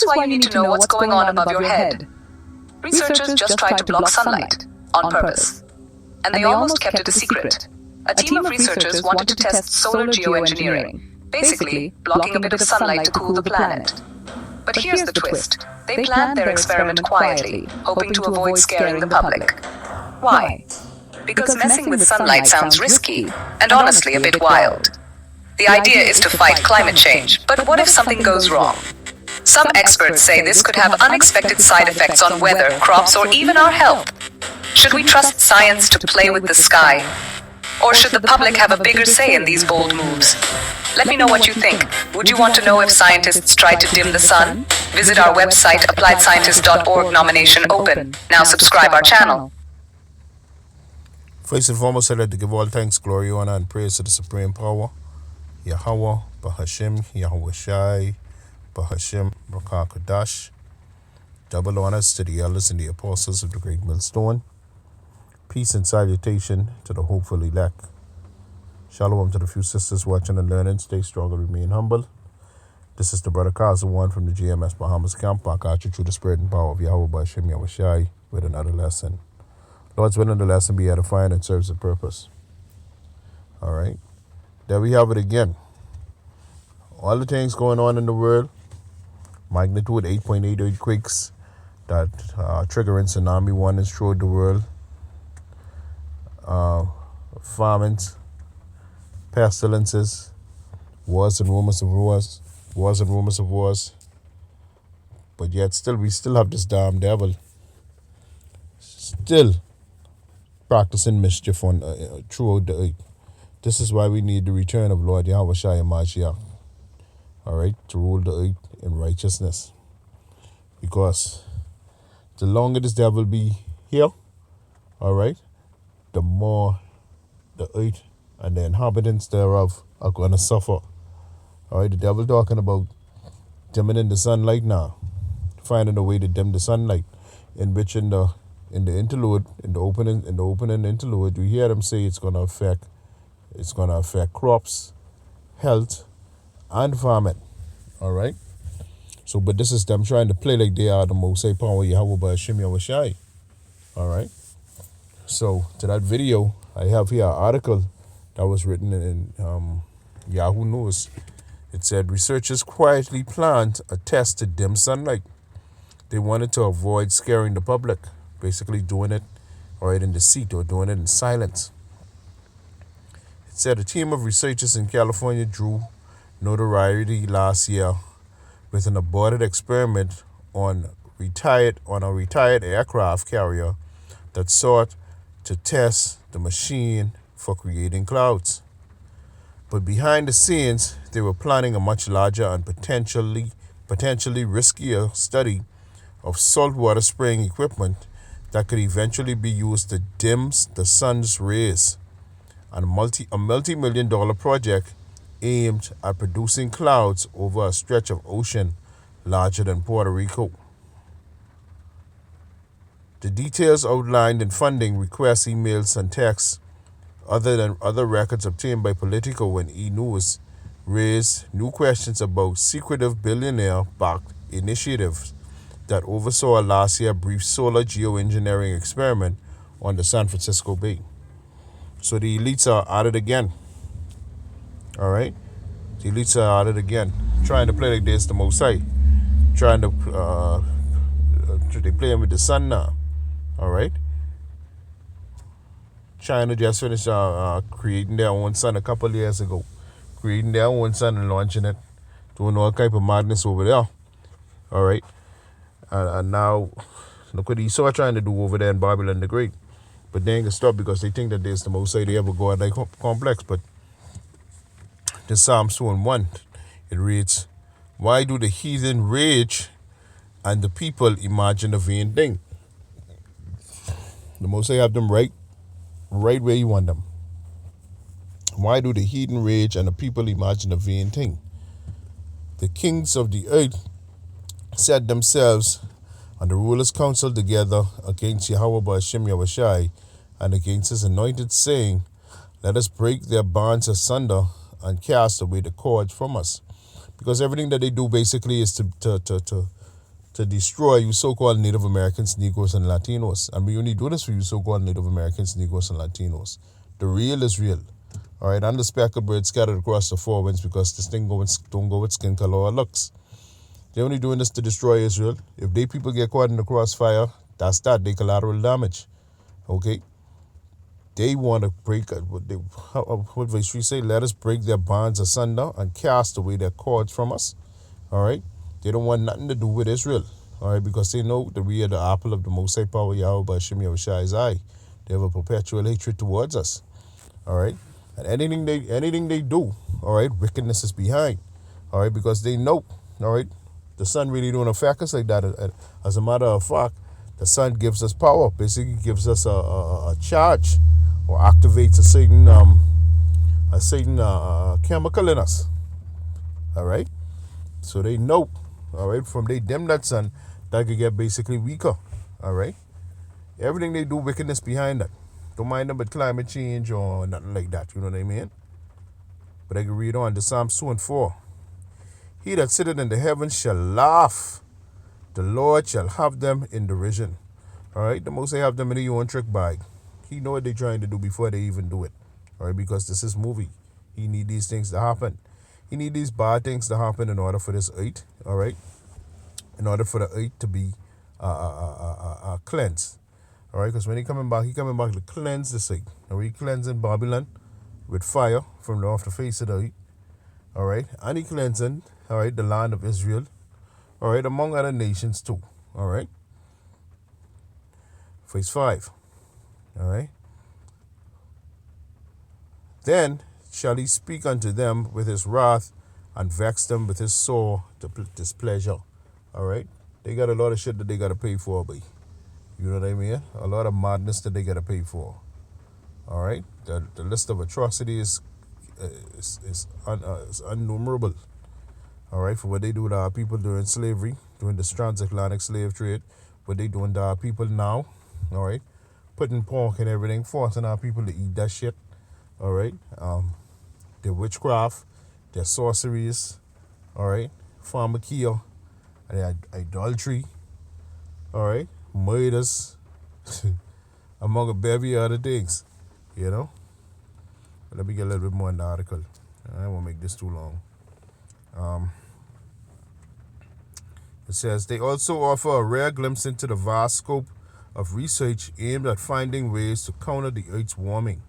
is why you need to know what's going on above your head. Researchers just tried to block sunlight on purpose, and they almost kept it a secret. A team of researchers wanted to test solar geoengineering, basically blocking a bit of sunlight to cool the planet. But here's the twist. They planned their experiment quietly, hoping to avoid scaring the public. Why? Because messing with sunlight sounds risky, and honestly a bit wild. The idea is to fight climate change, but what if something goes wrong? Some experts say this could have unexpected side effects on weather, crops, or even our health. Should we trust science to play with the sky? Or should the public have a bigger say in these bold moves? Let me know what you think. Would you want to know if scientists tried to dim the sun? Visit our website, appliedscientist.org, nomination open. Now subscribe our channel. First and foremost, I'd like to give all thanks, glory, honor, and praise to the Supreme Power, Yahweh, Bahashim, Yahweh Shai, Bahashim, Rakah Kadash. Double honors to the elders and the apostles of the Great Millstone. Peace and salutation to the hopeful elect. Shalom to the few sisters watching and learning. Stay strong and remain humble. This is the brother Kaza One from the GMS Bahamas camp. I got you through the spirit and power of Yahweh Bahashim, Yahweh Shai with another lesson. Lord's willing, the lesson be edifying and serves a purpose. All right. There we have it again. All the things going on in the world. Magnitude 8.8 earthquakes that triggering tsunami warnings throughout the world. Famines, pestilences, wars and rumors of wars. But yet we still have this damn devil still practicing mischief on throughout the earth. This is why we need the return of Lord Yahweh Shai and Mashiach. All right, to rule the earth in righteousness. Because the longer this devil be here, all right, the more the earth and the inhabitants thereof are going to suffer. All right, the devil talking about dimming in the sunlight now, finding a way to dim the sunlight, in which in the interlude, in the opening interlude, you hear them say it's going to affect crops, health, and farming. All right. So, but this is them trying to play like they are the Most High Power Yahweh Bahashim Yahweh Shai. All right. So, to that video, I have here an article that was written in Yahoo News. It said, researchers quietly planned a test to dim sunlight. They wanted to avoid scaring the public, basically doing it right in deceit or doing it in silence. It said a team of researchers in California drew notoriety last year with an aborted experiment on a retired aircraft carrier that sought to test the machine for creating clouds. But behind the scenes, they were planning a much larger and potentially riskier study of saltwater spraying equipment that could eventually be used to dim the sun's rays, and a multi-million-dollar project aimed at producing clouds over a stretch of ocean larger than Puerto Rico. The details outlined in funding requests, emails, and texts, other records obtained by Politico and E-News, raised new questions about secretive billionaire-backed initiatives that oversaw a last year brief solar geoengineering experiment on the San Francisco Bay. So the elites are at it again. All right? The elites are at it again, trying to play like this the Most High. Trying to, they playing with the sun now. All right? China just finished creating their own sun a couple of years ago. Creating their own sun and launching it. Doing all type of madness over there. All right? And now, look what Esau trying to do over there in Babylon the Great. But they ain't gonna stop because they think that there's the Most High. They have a God-like complex. But the Psalms 2:1, it reads, why do the heathen rage and the people imagine a vain thing? The Most High have them right where you want them. Why do the heathen rage and the people imagine a vain thing? The kings of the earth set themselves and the rulers counsel together against Yahweh Bahashim Yahweh Shai and against his anointed, saying, let us break their bonds asunder and cast away the cords from us. Because everything that they do basically is to to destroy you so-called Native Americans, Negroes, and Latinos. And we only do this for you so-called Native Americans, Negroes, and Latinos. The real is real. All right, and the speckled bird scattered across the four winds because this thing don't go with skin color or looks. They're only doing this to destroy Israel. If they people get caught in the crossfire, that's that. They collateral damage. Okay? They want to break, what Vishri say? Let us break their bonds asunder and cast away their cords from us. All right? They don't want nothing to do with Israel. All right? Because they know that we are the apple of the Most High Power, Yahweh Hashem Yahushai's eye. They have a perpetual hatred towards us. All right? And anything they do, all right, wickedness is behind. All right? Because they know, all right, the sun really don't affect us like that. As a matter of fact, the sun gives us power. Basically, gives us a charge, or activates a certain chemical in us. All right. So they know. All right. From they dim that sun, that could get basically weaker. All right. Everything they do, wickedness behind that. Don't mind them with climate change or nothing like that. You know what I mean? But I can read on to Psalms 2 and 4. He that sitteth in the heavens shall laugh. The Lord shall have them in derision. All right, the Most High have them in their own trick bag. He know what they're trying to do before they even do it. All right, because this is movie. He need these things to happen. He need these bad things to happen in order for this earth. All right, in order for the earth to be cleansed. All right, because when he coming back to cleanse the earth. All right, he cleansing Babylon with fire from off the face of the earth. All right, and he cleansing, all right, the land of Israel. All right, among other nations too. All right. Verse 5. All right. Then shall he speak unto them with his wrath and vex them with his sore displeasure. All right. They got a lot of shit that they got to pay for, but you know what I mean? A lot of madness that they got to pay for. All right. The list of atrocities is innumerable. All right, for what they do to our people during slavery, during this transatlantic slave trade, what they doing to our people now, all right, putting pork and everything, forcing our people to eat that shit, all right, their witchcraft, their sorceries, all right, pharmakia, and idolatry, all right, murders, among a bevy of other things, you know. But let me get a little bit more in the article. I won't make this too long. It says, they also offer a rare glimpse into the vast scope of research aimed at finding ways to counter the Earth's warming.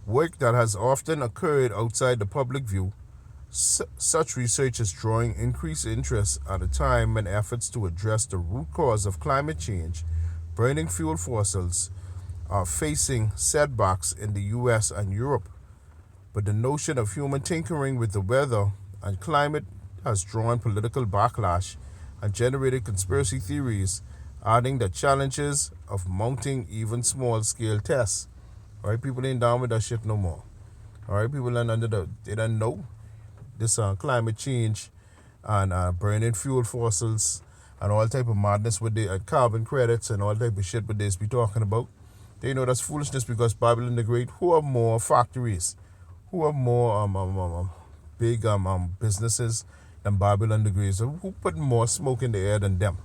Work that has often occurred outside the public view, such research is drawing increased interest at a time when efforts to address the root cause of climate change, burning fuel fossils, are facing setbacks in the US and Europe. But the notion of human tinkering with the weather and climate has drawn political backlash and generated conspiracy theories, adding the challenges of mounting even small-scale tests. All right, people ain't down with that shit no more. All right, people they don't know this climate change and burning fuel fossils and all type of madness with the carbon credits and all type of shit what they be talking about. They know that's foolishness because Babylon the Great, who have more factories, who have more big businesses than Babylon the Great, so who put more smoke in the air than them?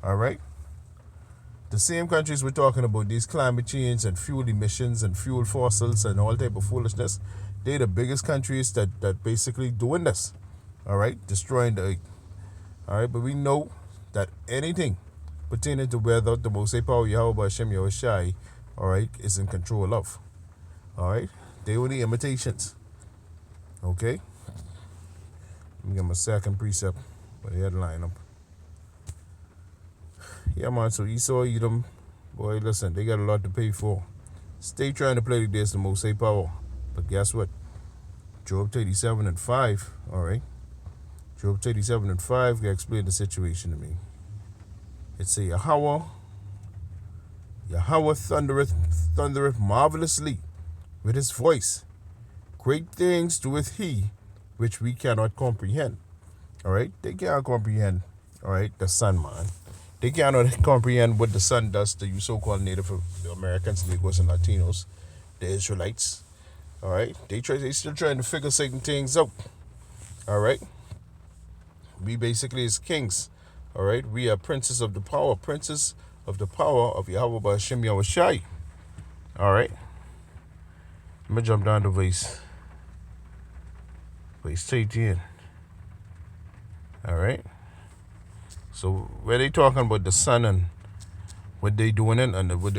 All right. The same countries we're talking about, these climate change and fuel emissions and fuel fossils and all type of foolishness, they're the biggest countries that basically doing this. All right, destroying the earth. All right, but we know that anything pertaining to weather, the Most High Power Yahweh Hashem Yahushai, all right, is in control of. All right, they only imitations. Okay, let me get my second precept for the headline up. Yeah, man, so Esau, Edom, boy, listen, they got a lot to pay for. Stay trying to play the days the Most High Power. But guess what? Job 37 and 5, all right? Job 37 and 5 can explain the situation to me. It say, Yahweh thundereth marvelously with his voice. Great things doeth he, which we cannot comprehend. All right? They can't comprehend, all right, the sun, man. They cannot comprehend what the sun does to you so-called Native Americans, Negroes, and Latinos, the Israelites. All right? They still trying to figure certain things out. All right? We basically is kings. All right. We are princes of the power. Princes of the power of Yahweh Ba'Shem Yahushai. All right. Let me jump down to verse 18. All right. So where they talking about the sun and what they doing it and what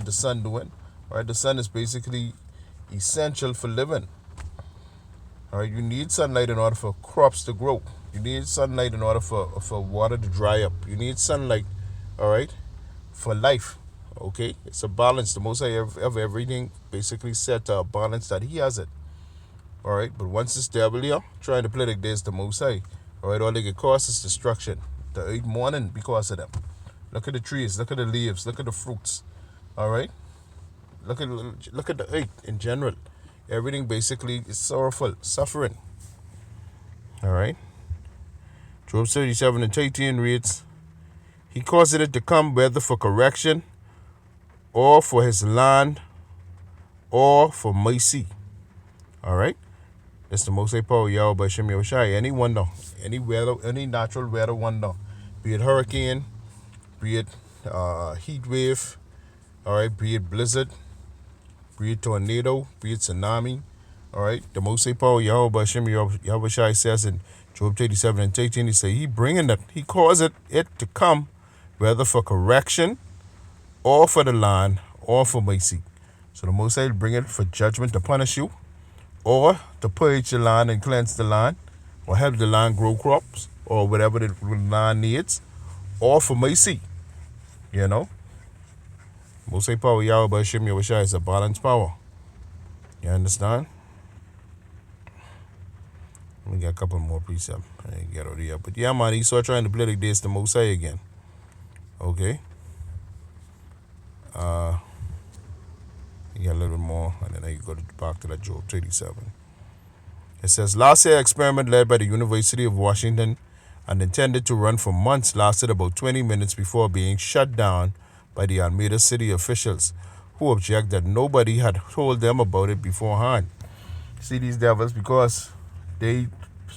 the sun doing. All right. The sun is basically essential for living. All right. You need sunlight in order for crops to grow. You need sunlight in order for water to dry up. You need sunlight, all right, for life. Okay, it's a balance. The Most High have everything basically set to a balance that He has it. All right, but once it's devil here trying to play like this, the Most High, all right, all they get cause is destruction. The earth mourning because of them. Look at the trees. Look at the leaves. Look at the fruits. All right, look at the earth in general. Everything basically is sorrowful, suffering. All right. Job 37 and 18 reads, He caused it to come whether for correction, or for his land, or for mercy. All right? That's the Most High Power, Yahweh Ba'Shem Yahushai. Any wonder, any weather, any natural weather wonder, be it hurricane, be it heat wave, all right, be it blizzard, be it tornado, be it tsunami, all right? The Most High Power, Yahweh Ba'Shem Yahushai says in Job 37 and 18, he say, He bringing it, He caused it to come, whether for correction, or for the land, or for mercy. So the Most High will bring it for judgment to punish you, or to purge the land and cleanse the land, or help the land grow crops, or whatever the land needs, or for mercy. You know? Most High Power, Yahweh Ba'Shem Yahushai is a balanced power. You understand? We got a couple more precepts. I ain't get out of here. But yeah, man, Esau trying to play like this the Most High again. Okay? You got a little bit more, and then you go back to that Job 37. It says, last year experiment led by the University of Washington and intended to run for months lasted about 20 minutes before being shut down by the Alameda City officials, who object that nobody had told them about it beforehand. See, these devils, because they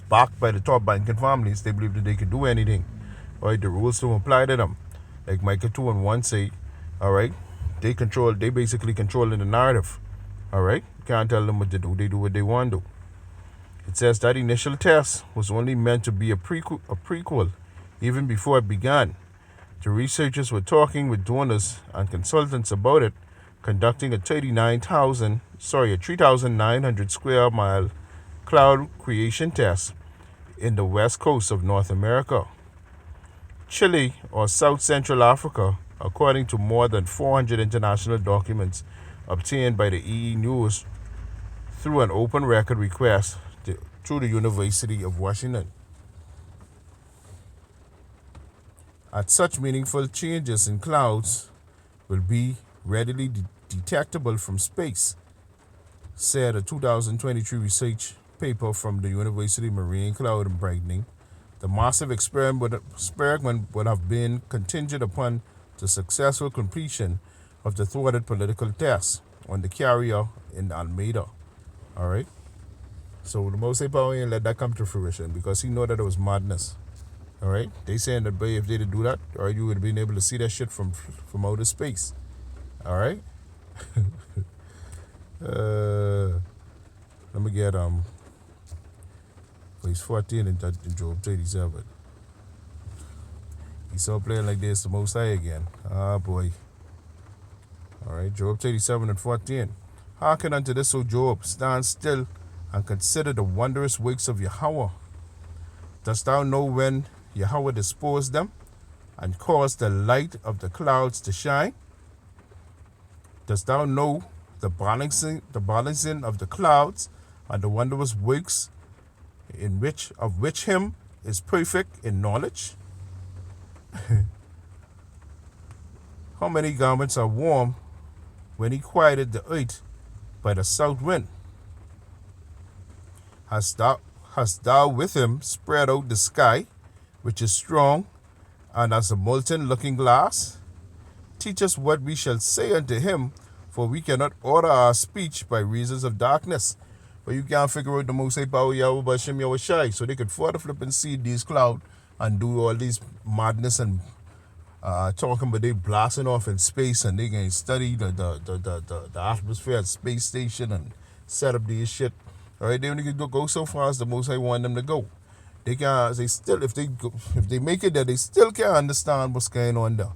backed by the top banking families, they believe that they could do anything. Right? The rules don't apply to them. Like Micah 2 and 1 say, all right, they basically controlling the narrative. All right? You can't tell them what to do. They do what they want to do. It says that initial test was only meant to be a prequel, even before it began. The researchers were talking with donors and consultants about it, conducting a 3,900 square mile cloud creation test in the west coast of North America. Chile, or South Central Africa, according to more than 400 international documents obtained by the EE News through an open record request through the University of Washington. At such meaningful changes in clouds will be readily detectable from space, said a 2023 research paper from the University of Marine Cloud and Brightening. The massive experiment would have been contingent upon the successful completion of the thwarted political test on the carrier in Alameda. All right. So the Most High Power ain't let that come to fruition because he know that it was madness. All right. They saying that, boy, if they did do that, or you would have been able to see that shit from outer space. All right. Let me get verse 14 in Job 37. He saw playing like this, the Most High again. Ah, boy. All right, Job 37 and 14. Hearken unto this, O Job, stand still and consider the wondrous works of Yahweh. Dost thou know when Yahweh disposed them and caused the light of the clouds to shine? Dost thou know the balancing of the clouds and the wondrous works of which him is perfect in knowledge? How many garments are warm when he quieted the earth by the south wind? Hast thou with him spread out the sky, which is strong, and as a molten looking glass? Teach us what we shall say unto him, for we cannot order our speech by reasons of darkness. But you can't figure out the Most High power Yahweh Bashem Yahweh Shai. So they could further flip and see these clouds and do all these madness and talking about they blasting off in space and they can study the atmosphere at space station and set up these shit. All right, they only can go so far as the Most High want them to go. They can't. They still, if they make it there, they still can't understand what's going on there.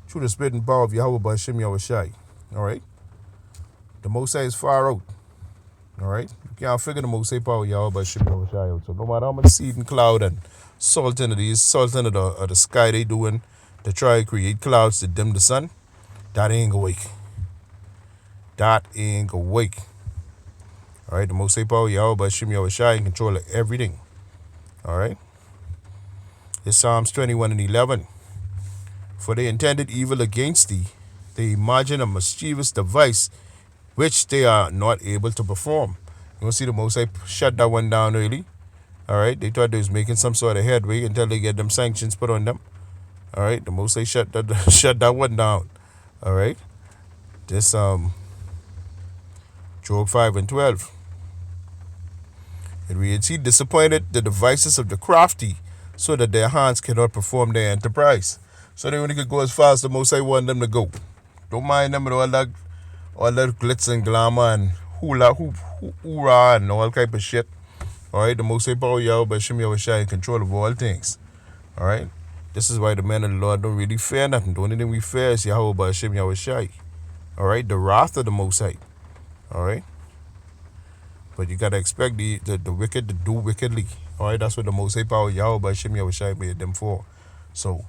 Through the spirit and power of Yahweh Bashem Yahweh Shai. All right, the Most High is far out. All right, you can't figure the Most High power Yahweh Bashem Yahweh Shai out. So no matter how much seed and cloud and salt into the sky they doing to try to create clouds to dim the sun, that ain't gonna wake. That ain't gonna wake. All right, the Most High power Yahweh Bashem Yahweh Shai in control of everything. All right. It's Psalms 21 and 11. For they intended evil against thee. They imagine a mischievous device which they are not able to perform. You want to see the Most High shut that one down early. All right. They thought they was making some sort of headway until they get them sanctions put on them. All right. The Most High shut that one down. All right. This Job 5 and 12. It reads, he disappointed the devices of the crafty so that their hands cannot perform their enterprise. So they only could go as far as the Most High want them to go. Don't mind them with all that glitz and glamour and hoorah and all type of shit. All right, the Most High power Yahweh Bashem Yahweh Shai in control of all things. All right, this is why the men of the Lord don't really fear nothing. The only thing we fear is Yahweh Bashem Yahweh Shai. All right, the wrath of the Most High. All right. But you gotta expect the wicked to do wickedly. All right, that's what the Most High power Yahweh Bashem Yahweh Shai made them for. So,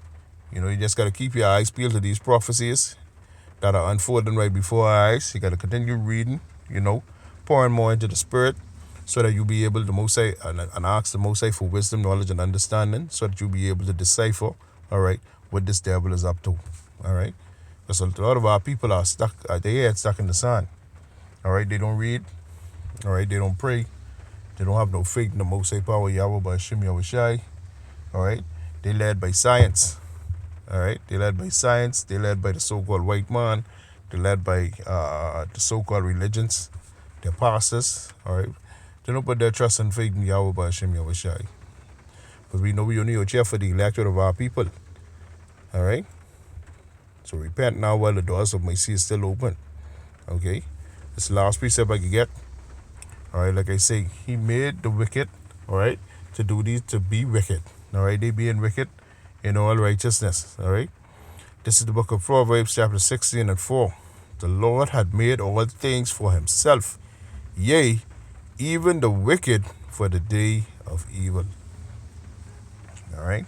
you just gotta keep your eyes peeled to these prophecies that are unfolding right before our eyes. You gotta continue reading, pouring more into the Spirit, so that you'll be able to Most High and ask the Most High for wisdom, knowledge, and understanding, so that you'll be able to decipher, all right, what this devil is up to. All right, because a lot of our people are stuck, their head stuck in the sand. All right, they don't read. All right, they don't pray. They don't have no faith in the Most High power Yahweh Bashem Yahweh Shai. All right, they led by science. All right, they led by science. They led by the so-called white man. They led by the so-called religions, their pastors. All right, they don't put their trust and faith in Yahweh Bashem Yahweh Shai. But we know we only are here for the electorate of our people. All right, so repent now while the doors of mercy is still open. Okay, this is the last precept I can get. All right, like I say, he made the wicked, all right, to do these, to be wicked. All right, they being wicked in all righteousness. All right, this is the book of Proverbs, chapter 16 and 4. The Lord had made all things for himself, yea, even the wicked for the day of evil. All right.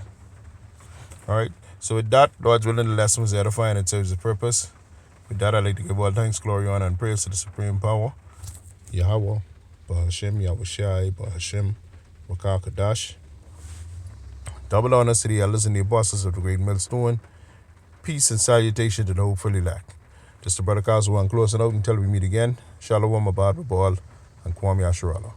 All right. So with that, Lord's willing, the lesson was edifying and serves the purpose. With that, I'd like to give all thanks, glory, honor, and praise to the supreme power, Yahweh, Bahashem, Yahweh Shai, Bahashem, Wakar Kadash. Double honors to the elders and the apostles of the great millstone. Peace and salutation to the hopefully lack. Just the brother Kazuan closing out until we meet again. Shalom, Abad, Babal, and Ban-Yasharahla.